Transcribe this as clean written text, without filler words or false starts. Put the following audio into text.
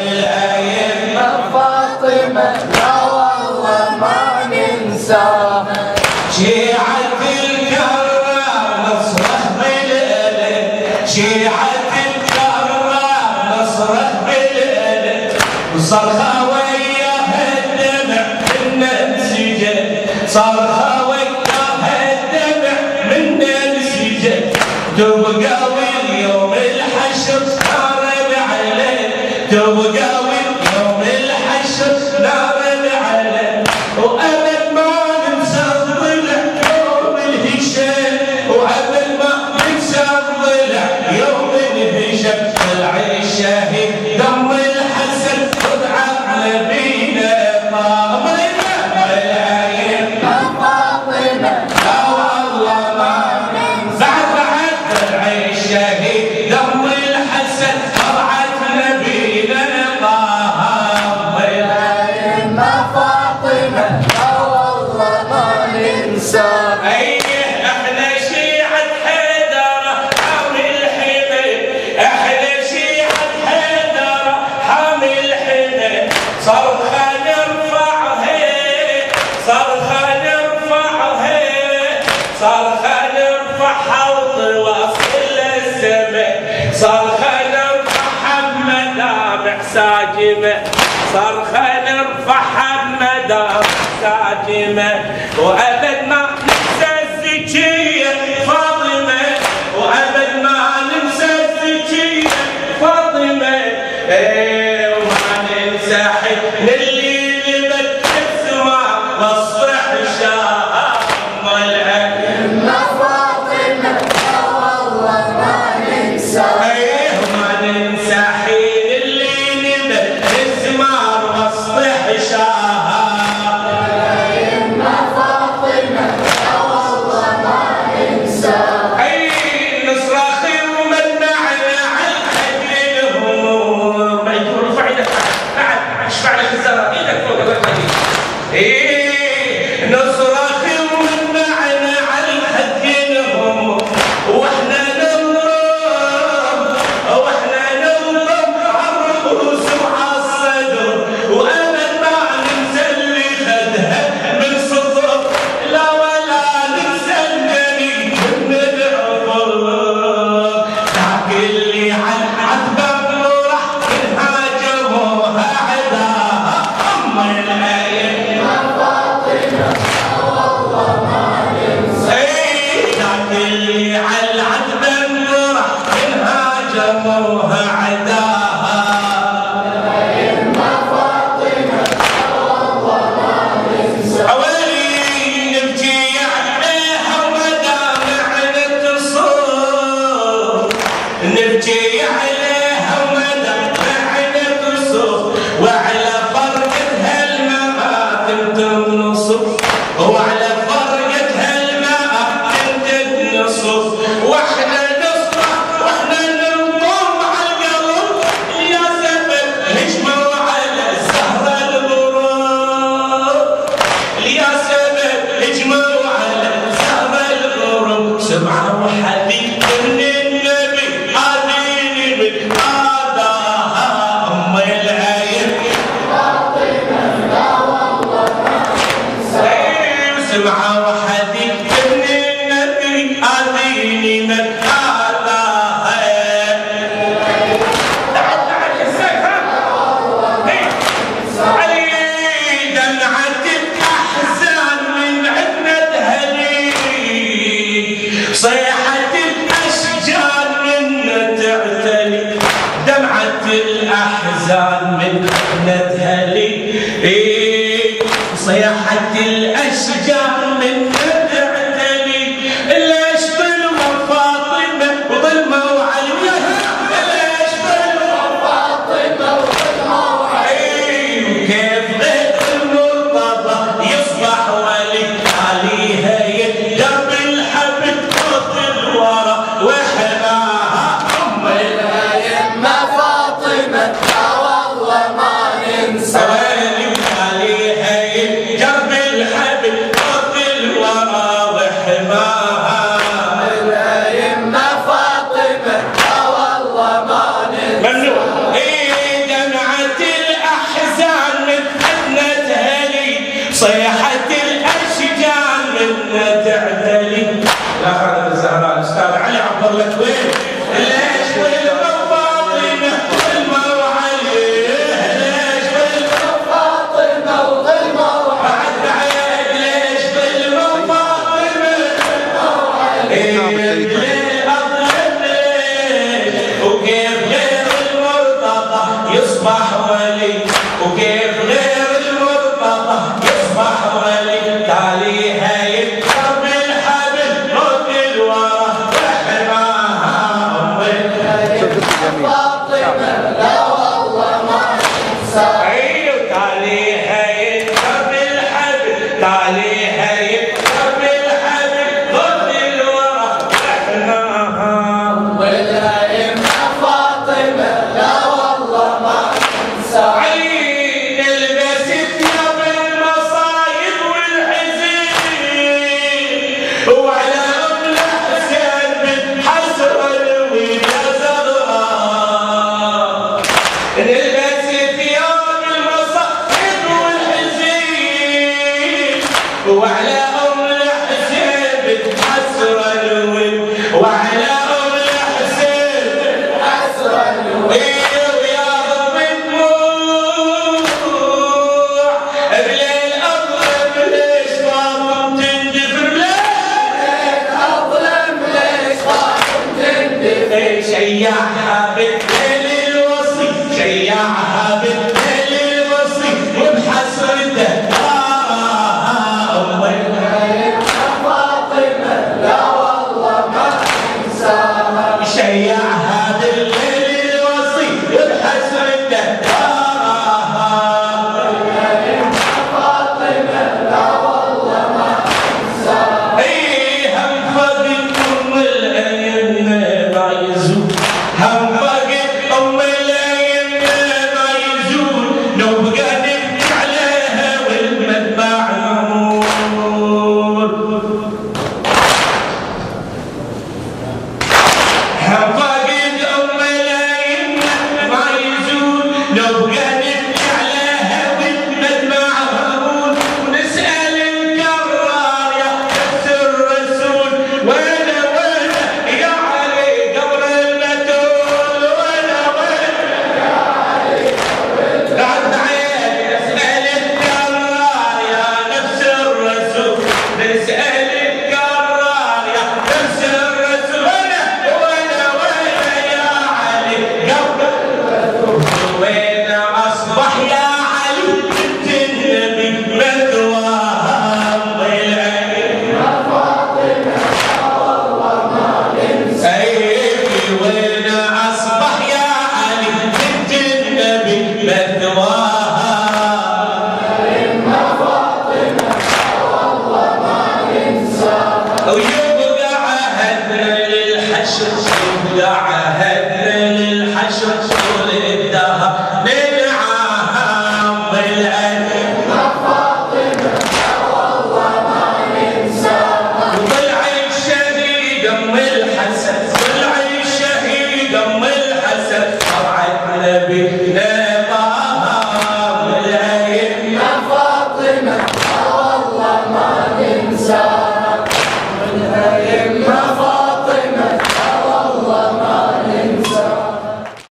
الأئمة فاطمة لا والله ما ننساها. شيعة الكرام نصرخ بالألم، شيعة الكرام نصرخ بالألم، وصرخة وياها الدمع منا انسجن، صرخة وياها الدمع منا انسجن، تبقى واليوم الحشر نار العلن، تبقى واليوم الحشر نار العلن، وأبد ما ننسى الضلع يوم الهشام، وأبد ما ننسى الضلع يوم الهشام، طلع الشهيد دم الحسن وضع نبينا فاطمة الأئمة فاطمة لا والله ما ننسى. بعد طلع الشهيد دم الحسن وضع نبينا الأئمة فاطمة لا والله ما ننسى. احنا شيعة حيدر حامي الحمى، احنا شيعة حيدر حامي الحمى، صرخة نرفعها، صرخة نرفعها، صرخة نرفعها وتوصل للسما، صرخة نرفعها بمدامع ساجمة، صرخة نرفعها بمدامع ساجمة، وأبد ما ننسى الزكية فاطمة، وأبد ما ننسى الزكية فاطمة، وما ننسى حزن اللي لبت السماء واصبح شام الأئمة فاطمة لا والله ما ننسى. وما ننسى حين اللي لبت السماء واصبح شام الأئمة فاطمة لا والله ما ننسى. نصرخ ومنعنا عن أجل الهموم. ارفع ايدك بعد اشفع لك الزهره، ايدك فوق الركبتين. نصرخ ومنعنا عن أجل الهموم، واحنا نضرب، واحنا نضرب على الرؤوس وعلى الصدر، وابد ما ننسى اللي خدها من صدر، لا ولا ننسى النبي من العمر، ذاك اللي عن عتبه راح انهاجموها عداها ام الأئمة فاطمة والله ما ننسى. ذاك اللي عن عتبه راح انهاجموها عداها الأئمة فاطمة والله ما ننسى. أولي نبكي عليها ومدامعنا تصور، نبكي عليها ومدامعنا تصور، وعلى فرقتها المآتم تنصب، وعلى فرقتها المآتم تنصب، واحنا نصبح واحنا ننضم على القلب، يا سبب هجموا على الزهرة الغروب، يا سبب هجموا على الزهرة الغروب، سمعوا حديث من النبي آذيني من آذاها أم الأئمة فاطمة لا والله ما ننسى. سمعوا حديث من النبي آذيني من آذاها. تعال تعال السيف ها. علي دمعة الأحزان من عندنا تهلي، صيحة الأشجار منا تعتلي، دمعة الأحزان من عندنا تهلي، صيحة الأشجار منا تعتلي، ليش ظلموا فاطمة وظلموا علي، ليش ظلموا فاطمة وظلموا علي، وكيف غير المرتضى يصبح ولي عليها يدرب الحبل فوق الورى وحماها أم الأئمة فاطمة لا والله ما ننسى. عليها يدرب الحبل فوق الورى وحماها الأئمة فاطمة لا والله ما ننسى. ممنوع. دمعة نلبس ثياب المصائب والحزين وعلى ام الحسين بتحسر الود وعلى ام الحسين بتحسر الود ويا ضم الدموع بليل اظلم ليش فاطم تندفر ليل اظلم ليش فاطم تندفر شيعها بالليل الوصي شيعها بالليل الوصي وبحسرته شيعها بالليل الوصي بحسرته فاطمة لا والله ما انساها هم فقد ام الأيمة ما يزول هم فقد ام الأيمة ما يزول لو بقى نبكي عليها والمدمع نمور هم فاقد ام الأيمة ما يزول لو